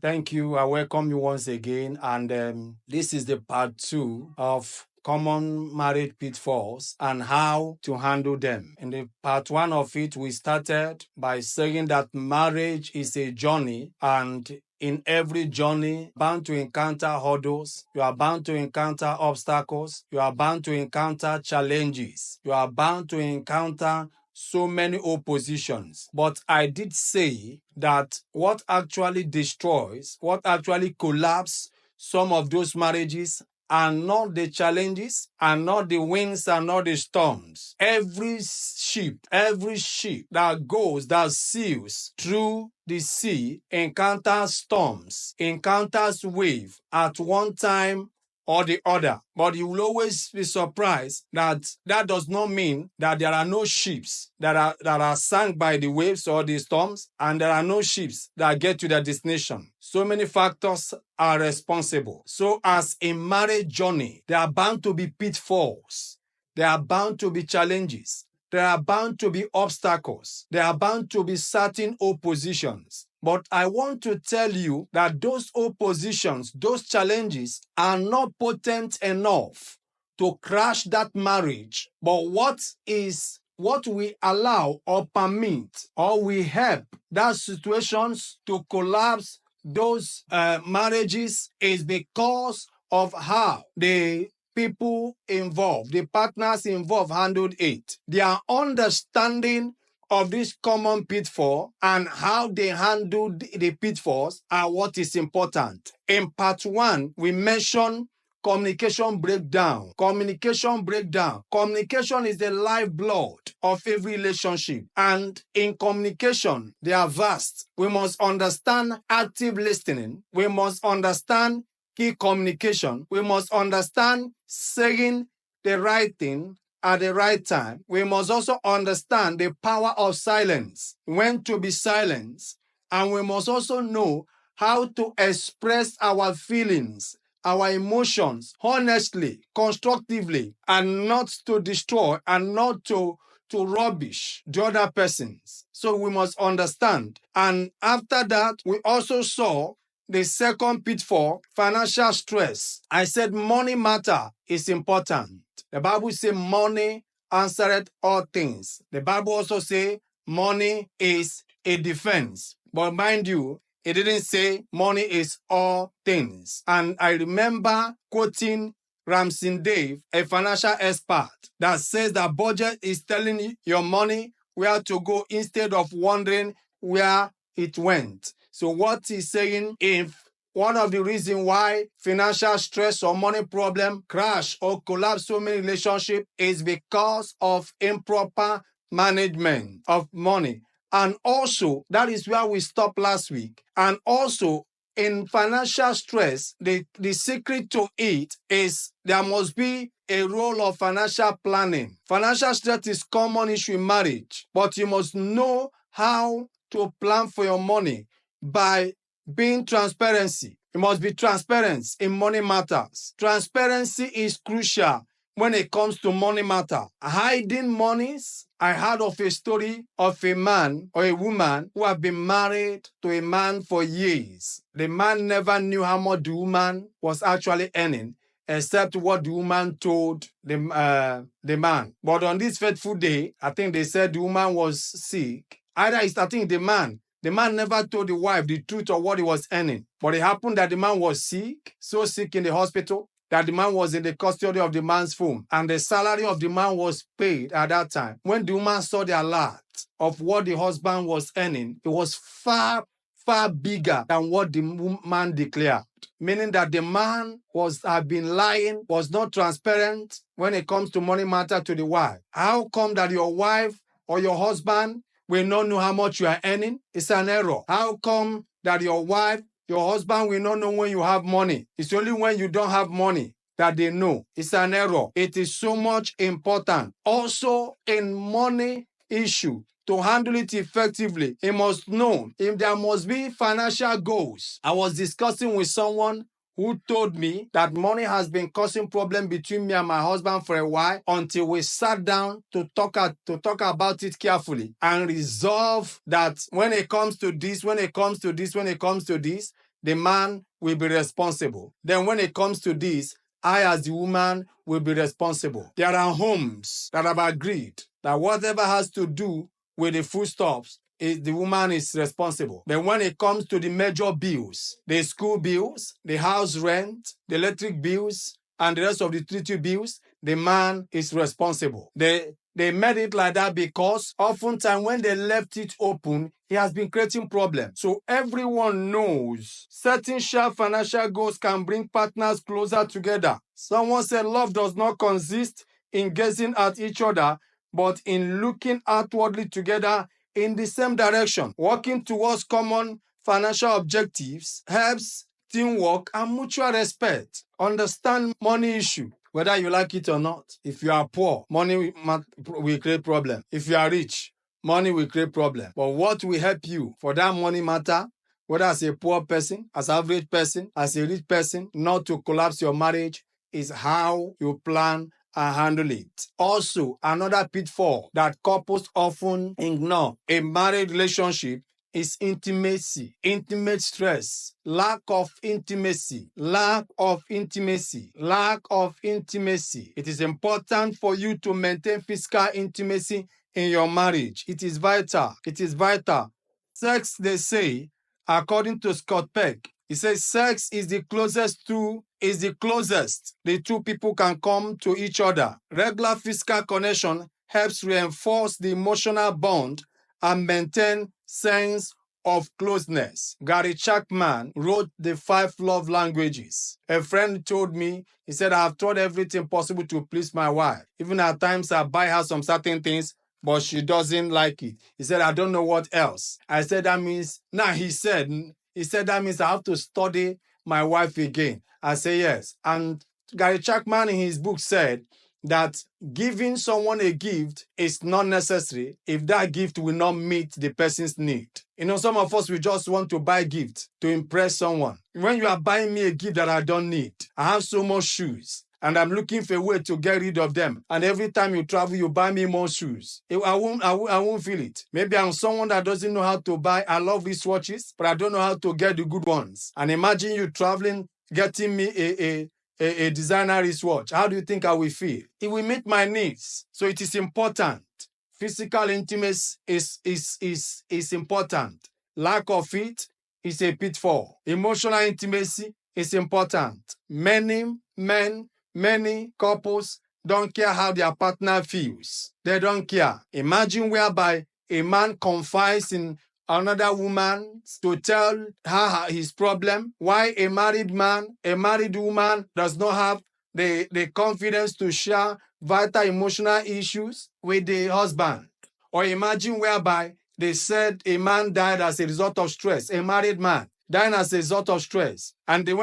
Thank you. I welcome you once again. And this is the part 2 of common marriage pitfalls and how to handle them. In the part 1 of it, we started by saying that marriage is a journey, and in every journey, bound to encounter hurdles, you are bound to encounter obstacles, you are bound to encounter challenges, you are bound to encounter so many oppositions. But I did say that what actually destroys, what actually collapses some of those marriages are not the challenges, are not the winds, and not the storms. Every ship that sails through the sea encounters storms, encounters wave at one time or the other. But you will always be surprised that that does not mean that there are no ships that are sunk by the waves or the storms, and there are no ships that get to their destination. So many factors are responsible. So as a marriage journey, there are bound to be pitfalls. There are bound to be challenges. There are bound to be obstacles. There are bound to be certain oppositions. But I want to tell you that those oppositions, those challenges are not potent enough to crash that marriage. But what we allow or permit or we help that situations to collapse those marriages is because of how the people involved, the partners involved handled it. Their understanding of this common pitfall and how they handled the pitfalls are what is important. In part 1, we mentioned communication breakdown. Communication breakdown. Communication is the lifeblood of every relationship. And in communication, they are vast. We must understand active listening. We must understand key communication. We must understand saying the right thing at the right time. We must also understand the power of silence, when to be silent, and we must also know how to express our feelings, our emotions, honestly, constructively, and not to destroy and not to rubbish the other persons. So we must understand. And after that, we also saw the second pitfall, financial stress. I said money matter is important. The Bible says money answereth all things. The Bible also says money is a defense. But mind you, it didn't say money is all things. And I remember quoting Ramsey Dave, a financial expert, that says that budget is telling you your money where to go instead of wondering where it went. So what he's saying, if one of the reasons why financial stress or money problem crash or collapse so many relationships is because of improper management of money. And also, that is where we stopped last week. And also, in financial stress, the secret to it is there must be a role of financial planning. Financial stress is a common issue in marriage, but you must know how to plan for your money by being transparency. You must be transparent in money matters. Transparency is crucial when it comes to money matter. Hiding monies. I heard of a story of a man or a woman who have been married to a man for years. The man never knew how much the woman was actually earning, except what the woman told the man. But on this fateful day, I think they said the woman was sick. I think the man never told the wife the truth of what he was earning. But it happened that the man was sick, so sick in the hospital, that the man was in the custody of the man's home. And the salary of the man was paid at that time. When the woman saw the alert of what the husband was earning, it was far, far bigger than what the man declared. Meaning that the man had been lying, was not transparent when it comes to money matter to the wife. How come that your wife or your husband will not know how much you are earning? It's an error. How come that your wife, your husband will not know when you have money? It's only when you don't have money that they know. It's an error. It is so much important. Also, in money issue, to handle it effectively, you must know if there must be financial goals. I was discussing with someone who told me that money has been causing problem between me and my husband for a while until we sat down to talk about it carefully and resolve that when it comes to this, the man will be responsible. Then when it comes to this, I as the woman will be responsible. There are homes that have agreed that whatever has to do with the foodstuffs, the woman is responsible. But when it comes to the major bills, the school bills, the house rent, the electric bills, and the rest of the utility bills, the man is responsible. They made it like that because oftentimes when they left it open, it has been creating problems. So everyone knows certain shared financial goals can bring partners closer together. Someone said love does not consist in gazing at each other, but in looking outwardly together in the same direction. Working towards common financial objectives helps teamwork and mutual respect. Understand money issue, whether you like it or not. If you are poor, money will create problem. If you are rich, money will create problem. But what will help you for that money matter, whether as a poor person, as an average person, as a rich person, not to collapse your marriage, is how you plan and handle it. Also, another pitfall that couples often ignore in marriage relationship is intimacy, intimate stress, lack of intimacy, lack of intimacy, lack of intimacy. It is important for you to maintain physical intimacy in your marriage. It is vital. It is vital. Sex, they say, according to Scott Peck, he says sex is the closest the two people can come to each other. Regular physical connection helps reinforce the emotional bond and maintain sense of closeness. Gary Chapman wrote the 5 love languages. A friend told me, he said, I have tried everything possible to please my wife. Even at times I buy her some certain things, but she doesn't like it. He said, I don't know what else. I said, that means, he said, that means I have to study my wife again. I say, yes. And Gary Chapman in his book said that giving someone a gift is not necessary if that gift will not meet the person's need. You know, some of us, we just want to buy gifts to impress someone. When you are buying me a gift that I don't need, I have so much shoes, and I'm looking for a way to get rid of them. And every time you travel, you buy me more shoes. I won't feel it. Maybe I'm someone that doesn't know how to buy. I love wristwatches, but I don't know how to get the good ones. And imagine you traveling, getting me a designer wristwatch. How do you think I will feel? It will meet my needs. So it is important. Physical intimacy is important. Lack of it is a pitfall. Emotional intimacy is important. Many couples don't care how their partner feels. They don't care. Imagine whereby a man confides in another woman to tell her his problem. Why a married woman does not have the confidence to share vital emotional issues with the husband. Or imagine whereby they said a man died as a result of stress, a married man dying as a result of stress. And it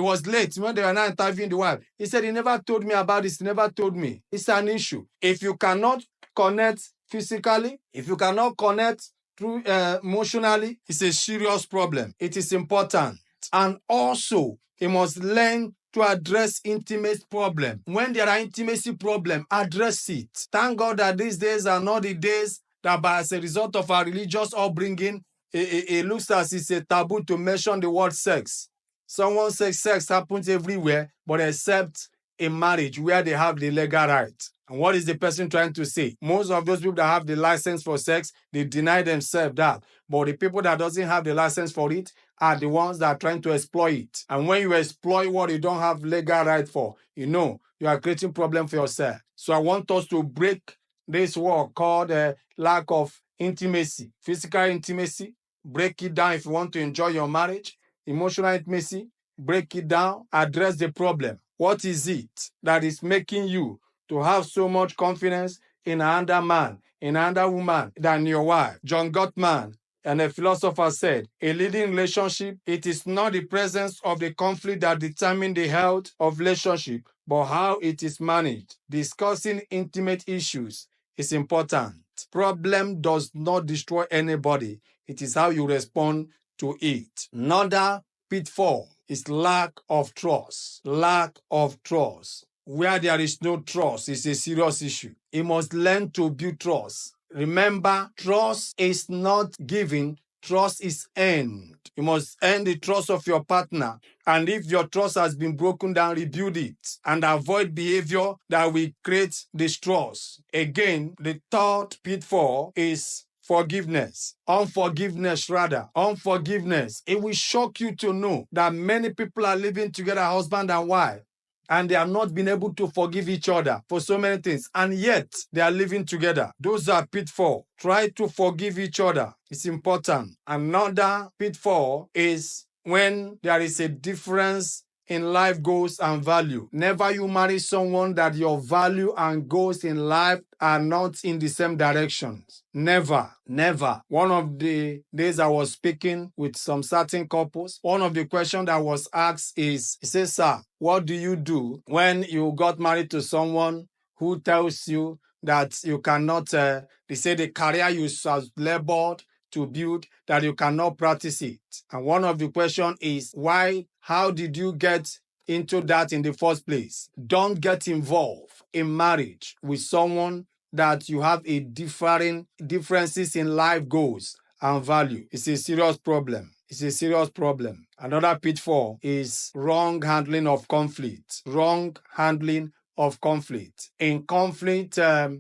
was late when they were now interviewing the wife. He said, he never told me about this, he never told me. It's an issue. If you cannot connect physically, if you cannot connect through emotionally, it's a serious problem. It is important. And also, you must learn to address intimate problem. When there are intimacy problem, address it. Thank God that these days are not the days that as a result of our religious upbringing, it looks as it's a taboo to mention the word sex. Someone says sex happens everywhere, but except in marriage where they have the legal right. And what is the person trying to say? Most of those people that have the license for sex, they deny themselves that. But the people that doesn't have the license for it are the ones that are trying to exploit it. And when you exploit what you don't have legal right for, you are creating problem for yourself. So I want us to break this word called lack of intimacy, physical intimacy. Break it down if you want to enjoy your marriage. Emotional intimacy, break it down, address the problem. What is it that is making you to have so much confidence in another man, in another woman than your wife? John Gottman, and a philosopher, said, a leading relationship, it is not the presence of the conflict that determines the health of relationship, but how it is managed. Discussing intimate issues is important. Problem does not destroy anybody. It is how you respond to it. Another pitfall is lack of trust. Lack of trust. Where there is no trust, it's a serious issue. You must learn to build trust. Remember, trust is not given, trust is earned. You must earn the trust of your partner. And if your trust has been broken down, rebuild it and avoid behavior that will create distrust. Again, the third pitfall is forgiveness. Unforgiveness, rather. Unforgiveness. It will shock you to know that many people are living together, husband and wife, and they have not been able to forgive each other for so many things, and yet they are living together. Those are pitfalls. Try to forgive each other. It's important. Another pitfall is when there is a difference in life goals and value. Never you marry someone that your value and goals in life are not in the same directions. Never, never. One of the days I was speaking with some certain couples, one of the questions that was asked is, he says, sir, what do you do when you got married to someone who tells you that you cannot, they say the career you have labored to build, that you cannot practice it? And one of the questions is, why? How did you get into that in the first place? Don't get involved in marriage with someone that you have a differences in life goals and value. It's a serious problem. It's a serious problem. Another pitfall is wrong handling of conflict. Wrong handling of conflict. In conflict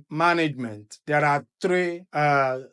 management, there are three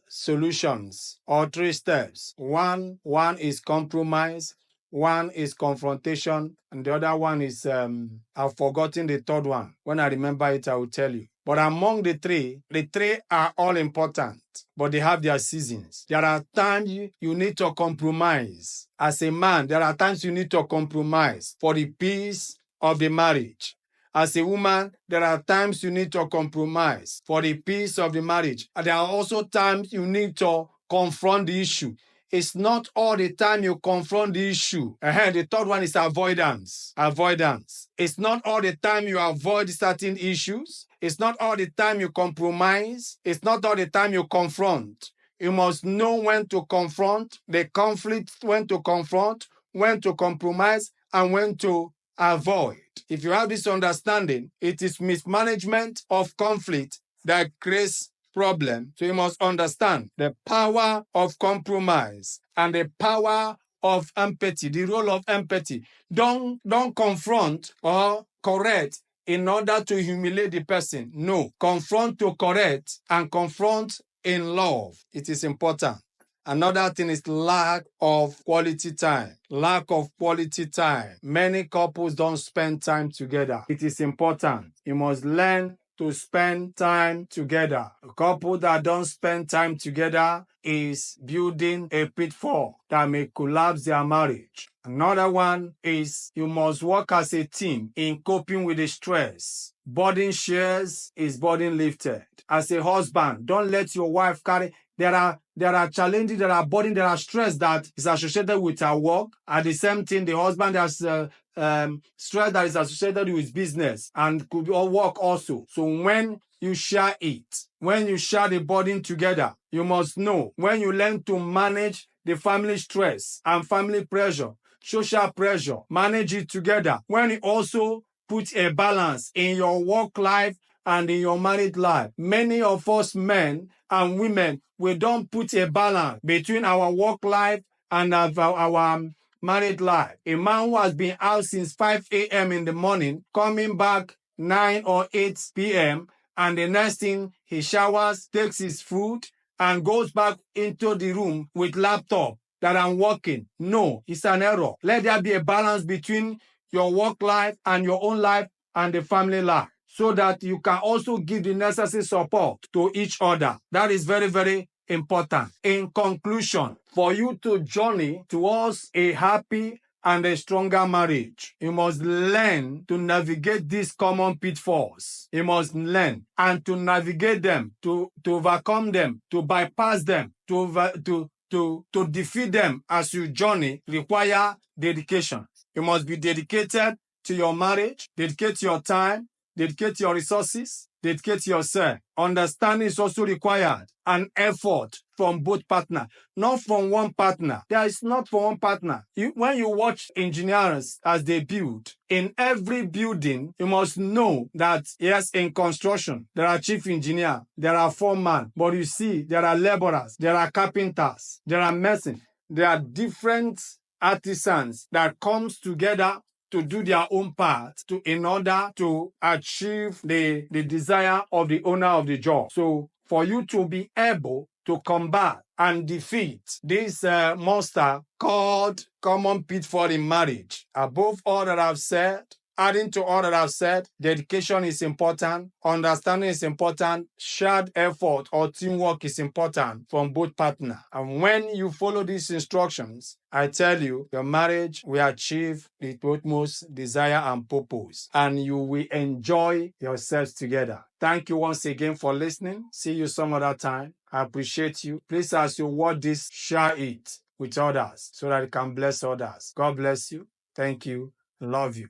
solutions or three steps. One is compromise, one is confrontation, and the other one is, I've forgotten the third one. When I remember it, I will tell you. But among the three are all important, but they have their seasons. There are times you need to compromise. As a man, there are times you need to compromise for the peace of the marriage. As a woman, there are times you need to compromise for the peace of the marriage. And there are also times you need to confront the issue. It's not all the time you confront the issue. The third one is avoidance. Avoidance. It's not all the time you avoid certain issues. It's not all the time you compromise. It's not all the time you confront. You must know when to confront the conflict, when to confront, when to compromise, and when to avoid. If you have this understanding, it is mismanagement of conflict that creates problem. So you must understand the power of compromise and the power of empathy, the role of empathy. Don't confront or correct in order to humiliate the person. No, confront to correct and confront in love. It is important. Another thing is lack of quality time. Lack of quality time. Many couples don't spend time together. It is important. You must learn to spend time together. A couple that don't spend time together is building a pitfall that may collapse their marriage. Another one is you must work as a team in coping with the stress. Burden shares is burden lifted. As a husband, don't let your wife carry. There are challenges, there are burden, there are stress that is associated with her work. At the same time, the husband has stress that is associated with business and could be work also. So when you share it, when you share the burden together, you must know when you learn to manage the family stress and family pressure, social pressure, manage it together. When you also put a balance in your work life and in your married life. Many of us men and women, we don't put a balance between our work life and our married life. A man who has been out since 5 a.m. in the morning, coming back 9 or 8 p.m., and the next thing he showers, takes his food, and goes back into the room with laptop that I'm working. No, it's an error. Let there be a balance between your work life and your own life and the family life, so that you can also give the necessary support to each other. That is very, very important. In conclusion, for you to journey towards a happy and a stronger marriage, you must learn to navigate these common pitfalls. You must learn and to navigate them, to overcome them, to bypass them, to defeat them as you journey require dedication. You must be dedicated to your marriage, dedicate your time, dedicate your resources, Dedicate yourself. Understanding is also required, and effort from both partners, not from one partner. There is not for one partner. When you watch engineers as they build, in every building, you must know that, yes, in construction, there are chief engineer, there are foreman, but you see, there are laborers, there are carpenters, there are masons, there are different artisans that comes together to do their own part in order to achieve the desire of the owner of the job. So for you to be able to combat and defeat this monster called common pitfall in marriage, above all that I've said, adding to all that I've said, dedication is important, understanding is important, shared effort or teamwork is important from both partners. And when you follow these instructions, I tell you, your marriage will achieve the utmost desire and purpose, and you will enjoy yourselves together. Thank you once again for listening. See you some other time. I appreciate you. Please, as you watch this, share it with others so that it can bless others. God bless you. Thank you. Love you.